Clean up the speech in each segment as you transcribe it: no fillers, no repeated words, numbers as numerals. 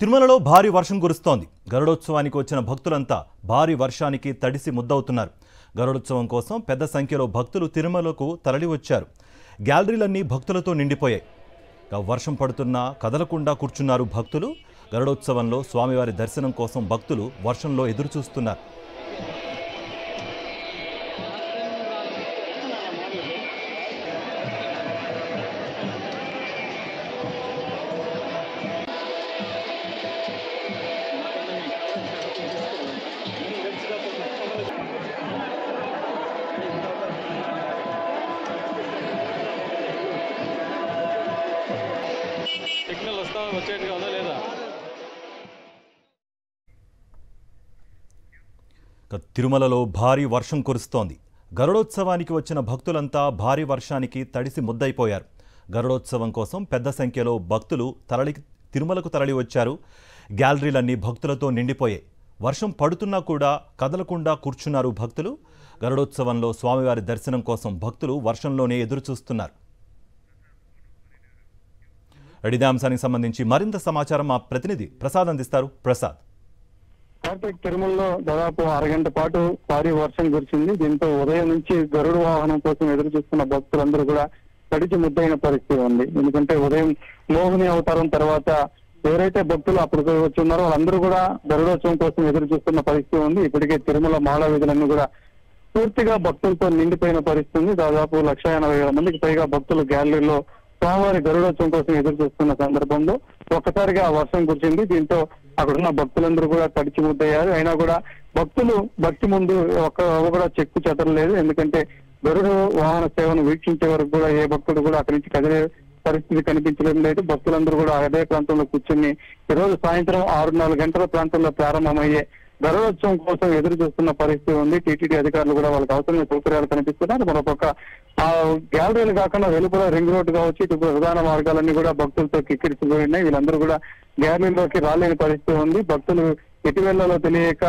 తిరుమలలో భారీ వర్షం కురుస్తోంది. గరుడోత్సవానికి వచ్చిన భక్తులంతా భారీ వర్షానికి తడిసి ముద్దవుతున్నారు. గరుడోత్సవం కోసం పెద్ద సంఖ్యలో భక్తులు తిరుమలకు తరలివచ్చారు. గ్యాలరీలన్నీ భక్తులతో నిండిపోయాయి. వర్షం పడుతున్నా కదలకుండా కూర్చున్నారు భక్తులు. గరుడోత్సవంలో స్వామివారి దర్శనం కోసం భక్తులు వర్షంలో ఎదురుచూస్తున్నారు. సిగ్నల్ వచ్చేట్టుగా ఉందా లేదా? తిరుమలలో భారీ వర్షం కురుస్తోంది. గరుడోత్సవానికి వచ్చిన భక్తులంతా భారీ వర్షానికి తడిసి ముద్దయిపోయారు. గరుడోత్సవం కోసం పెద్ద సంఖ్యలో భక్తులు తిరుమలకు తరలి వచ్చారు. గ్యాలరీలన్నీ భక్తులతో నిండిపోయాయి. వర్షం పడుతున్నా కూడా కదలకుండా కూర్చున్నారు భక్తులు. గరుడోత్సవంలో స్వామివారి దర్శనం కోసం భక్తులు వర్షంలోనే ఎదురుచూస్తున్నారు. ఇదే అంశానికి సంబంధించి మరింత సమాచారం మా ప్రతినిధి ప్రసాద్ అందిస్తారు. ప్రసాద్. కార్తీక్, తిరుమలలో దాదాపు అరగంట పాటు భారీ వర్షం కురిసింది. దీంతో ఉదయం నుంచి గరుడు వాహనం కోసం ఎదురు చూస్తున్న భక్తులందరూ కూడా తడిచి ముద్దైన పరిస్థితి ఉంది. ఎందుకంటే ఉదయం మోహిని అవతారం తర్వాత ఎవరైతే భక్తులు అప్పుడు వచ్చి ఉన్నారో వాళ్ళందరూ కూడా గరుడోత్సవం కోసం ఎదురు చూస్తున్న పరిస్థితి ఉంది. ఇప్పటికే తిరుమల మాల వీధులన్నీ కూడా పూర్తిగా భక్తులతో నిండిపోయిన పరిస్థితి ఉంది. దాదాపు 180,000 మందికి పైగా భక్తులు గ్యాలరీలో స్వామివారి గరుడోత్సవం కోసం ఎదురు చూస్తున్న సందర్భంలో ఒక్కసారిగా వర్షం కురిసింది. దీంతో అక్కడున్న భక్తులందరూ కూడా తడిచి ముద్దయ్యారు. అయినా కూడా భక్తులు భక్తి ముందు కూడా చెక్కు చెదరలేదు. ఎందుకంటే గరుడు వాహన సేవను వీక్షించే వరకు కూడా ఏ భక్తుడు కూడా అక్కడి నుంచి కదిలే పరిస్థితి కనిపించడం లేదు. భక్తులందరూ కూడా అదే ప్రాంతంలో కూర్చొని ఈరోజు సాయంత్రం 6-4 గంటల ప్రాంతంలో ప్రారంభమయ్యే గరుడోత్సవం కోసం ఎదురు చూస్తున్న పరిస్థితి ఉంది. టీటీడీ అధికారులు కూడా వాళ్ళకి అవసరమైన సౌకర్యాలు కనిపిస్తున్నారు. మరోపక్క ఆ గ్యాలరీలు కాకుండా వెలుపల రింగ్ రోడ్డు కావచ్చు, ఇటు ప్రధాన మార్గాలన్నీ కూడా భక్తులతో కిక్కిరిసిపోయి ఉన్నాయి. వీళ్ళందరూ కూడా గ్యాలరీలోకి రాలేని పరిస్థితి ఉంది. భక్తులు ఎటు వెళ్లాలో తెలియక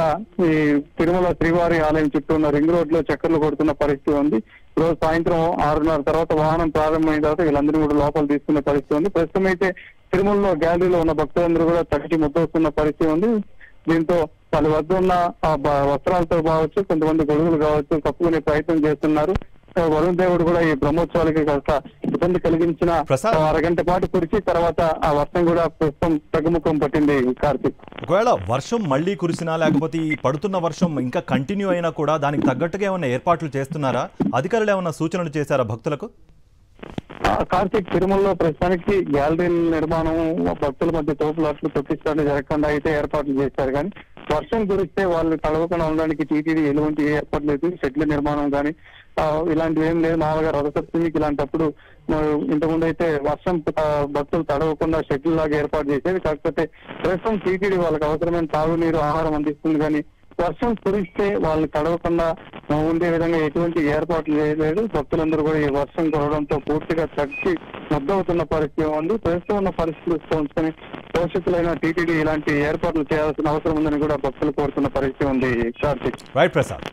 ఈ తిరుమల శ్రీవారి ఆలయం చుట్టూ ఉన్న రింగ్ రోడ్ లో చక్కర్లు కొడుతున్న పరిస్థితి ఉంది. రోజు సాయంత్రం 6:30 తర్వాత వాహనం ప్రారంభమైన తర్వాత వీళ్ళందరూ కూడా లోపల తీసుకునే పరిస్థితి ఉంది. ప్రస్తుతం అయితే తిరుమలలో గ్యాలరీలో ఉన్న భక్తులందరూ కూడా తడిచి ముద్దవుతున్న పరిస్థితి ఉంది. దీంతో వాళ్ళ వద్ద ఉన్న వస్త్రాలతో కావచ్చు, కొంతమంది గొడుగులు కావచ్చు కప్పుకునే ప్రయత్నం చేస్తున్నారు. వరుణ్ దేవుడు కూడా ఈ బ్రహ్మోత్సవాలకి కాస్త ఇబ్బంది కలిగించిన అరగంట పాటు కురిసి తర్వాత ఆ వర్షం కూడా ప్రస్తుతం తగ్గుముఖం పట్టింది. కార్తీక్, ఒకవేళ వర్షం మళ్లీ కురిసినా లేకపోతే ఈ పడుతున్న వర్షం ఇంకా కంటిన్యూ అయినా కూడా దానికి తగ్గట్టుగా ఏమైనా ఏర్పాట్లు చేస్తున్నారా? అధికారులు ఏమైనా సూచనలు చేశారా భక్తులకు? కార్తీక్, తిరుమలలో ప్రస్తుతానికి గ్యాలరీల నిర్మాణం భక్తుల మధ్య తోపులాట్లు తొక్కిస్తాడు జరగకుండా అయితే ఏర్పాట్లు చేశారు. కానీ వర్షం కురిస్తే వాళ్ళు తడవకుండా ఉండడానికి టీటీడీ ఎటువంటి ఏర్పాట్లు లేదు. షెడ్ల నిర్మాణం కానీ ఇలాంటివి ఏం లేదు. మామూలుగా రథసప్తమికి ఇలాంటప్పుడు ఇంతకుముందు అయితే వర్షం భక్తులు తడవకుండా షెడ్ల లాగా ఏర్పాటు చేసేది. కాకపోతే ప్రస్తుతం టీటీడీ వాళ్ళకి అవసరమైన తాగునీరు, ఆహారం అందిస్తుంది. కానీ వర్షం కురిస్తే వాళ్ళు తడవకుండా ఉండే విధంగా ఎటువంటి ఏర్పాట్లు చేయలేదు. భక్తులందరూ కూడా ఈ వర్షం కురవడంతో పూర్తిగా తగ్గి ముద్దవుతున్న పరిస్థితి ఉంది. ప్రస్తుతం ఉన్న పరిస్థితులు ఉంచుకొని పోషకులైన టీటీడీ ఇలాంటి ఏర్పాట్లు చేయాల్సిన అవసరం ఉందని కూడా భక్తులు కోరుతున్న పరిస్థితి ఉంది. కార్తీక్. రైట్ ప్రసాద్.